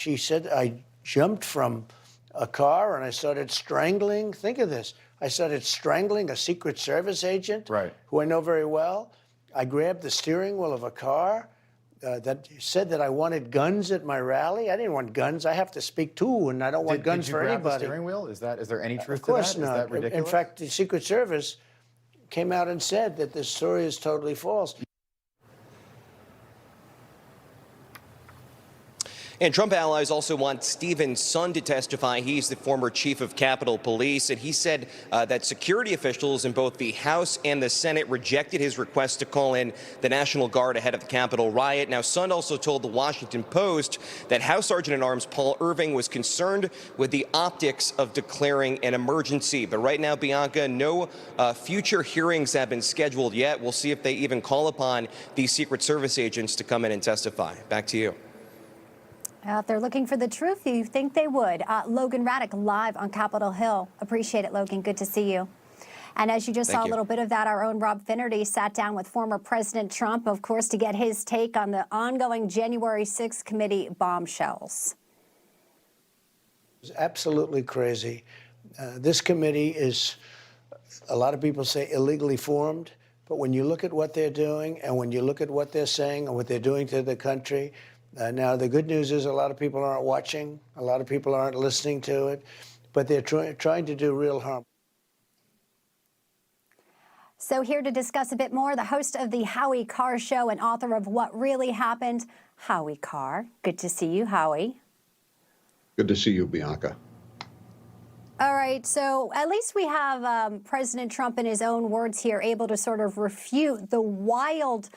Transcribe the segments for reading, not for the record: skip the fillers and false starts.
She said I jumped from a car and I started strangling. Think of this. I started strangling a Secret Service agent who I know very well. I grabbed the steering wheel of a car that said that I wanted guns at my rally. I didn't want guns. I have to speak to, and I don't want guns for anybody. Did you grab the steering wheel? Is there any truth to that? Of course not. not. Is that ridiculous? In fact, the Secret Service came out and said that this story is totally false. And Trump allies also want Stephen's son to testify. He's the former chief of Capitol Police, and he said that security officials in both the House and the Senate rejected his request to call in the National Guard ahead of the Capitol riot. Now, Son also told the Washington Post that House Sergeant at Arms Paul Irving was concerned with the optics of declaring an emergency. But right now, Bianca, no future hearings have been scheduled yet. We'll see if they even call upon these Secret Service agents to come in and testify. Back to you. If they're looking for the truth, you think they would. Logan Raddick live on Capitol Hill. Appreciate it, Logan. Good to see you. And as you just saw a little bit of that, our own Rob Finnerty sat down with former President Trump, of course, to get his take on the ongoing January 6th committee bombshells. It's absolutely crazy. This committee is, a lot of people say, illegally formed. But when you look at what they're doing and when you look at what they're saying and what they're doing to the country, now, the good news is a lot of people aren't watching. A lot of people aren't listening to it. But they're trying to do real harm. So here to discuss a bit more, the host of the Howie Carr Show and author of What Really Happened, Howie Carr. Good to see you, Howie. Good to see you, Bianca. All right, so at least we have President Trump, in his own words here, able to sort of refute the wild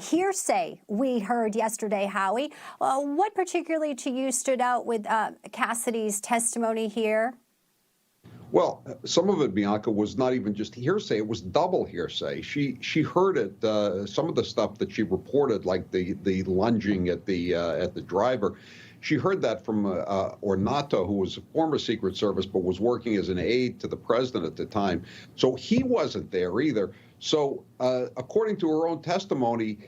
hearsay we heard yesterday, Howie. What particularly to you stood out with Cassidy's testimony here? Well, some of it, Bianca, was not even just hearsay; it was double hearsay. She heard it. Some of the stuff that she reported, like the lunging at the driver. She heard that from Ornato, who was a former Secret Service but was working as an aide to the president at the time. So he wasn't there either. So according to her own testimony,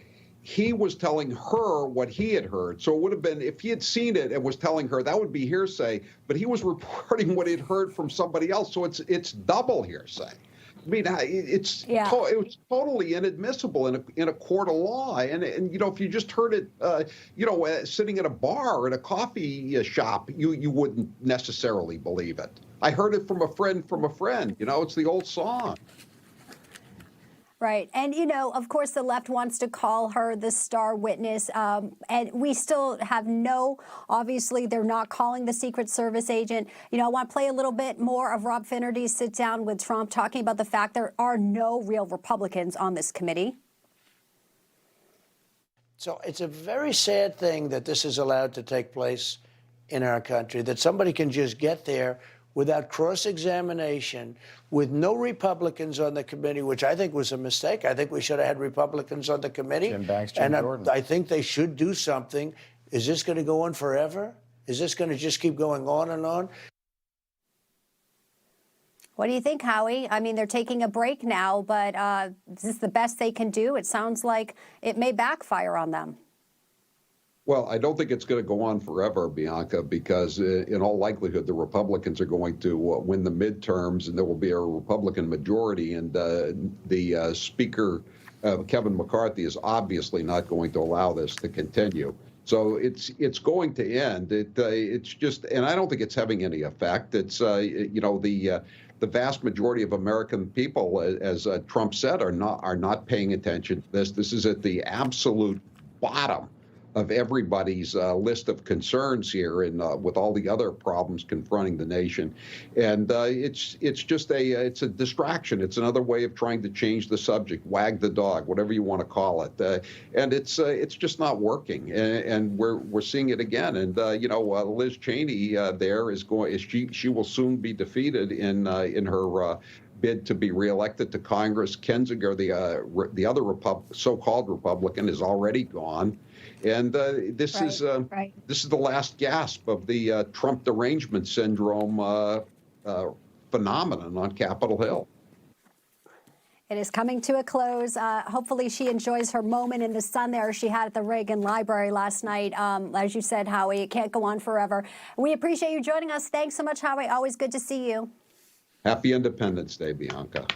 he was telling her what he had heard. So it would have been, if he had seen it and was telling her, that would be hearsay. But he was reporting what he'd heard from somebody else. So it's double hearsay. I mean, it was totally inadmissible in a court of law. And you know, if you just heard it, sitting at a bar at a coffee shop, you wouldn't necessarily believe it. I heard it from a friend. You know, it's the old song. Right. And, you know, of course, the left wants to call her the star witness. And we still have obviously, they're not calling the Secret Service agent. You know, I want to play a little bit more of Rob Finnerty's sit down with Trump, talking about the fact there are no real Republicans on this committee. So it's a very sad thing that this is allowed to take place in our country, that somebody can just get there without cross-examination, with no Republicans on the committee, which I think was a mistake. I think we should have had Republicans on the committee. Jim Banks, Jim Jordan. I think they should do something. Is this going to go on forever? Is this going to just keep going on and on? What do you think, Howie? I mean, they're taking a break now, but is this the best they can do? It sounds like it may backfire on them. Well, I don't think it's going to go on forever, Bianca, because in all likelihood, the Republicans are going to win the midterms and there will be a Republican majority. And the Speaker, Kevin McCarthy, is obviously not going to allow this to continue. So it's going to end. It's just, and I don't think it's having any effect. It's, you know, the vast majority of American people, as Trump said, are not paying attention to this. This is at the absolute bottom of everybody's list of concerns here, and with all the other problems confronting the nation, and it's just it's a distraction. It's another way of trying to change the subject, wag the dog, whatever you want to call it, and it's just not working. And we're seeing it again. And you know, Liz Cheney she will soon be defeated in her bid to be reelected to Congress. Kinzinger, the other so-called Republican, is already gone. And this is the last gasp of the Trump derangement syndrome phenomenon on Capitol Hill. It is coming to a close. Hopefully she enjoys her moment in the sun there she had at the Reagan Library last night. As you said, Howie, it can't go on forever. We appreciate you joining us. Thanks so much, Howie. Always good to see you. Happy Independence Day, Bianca.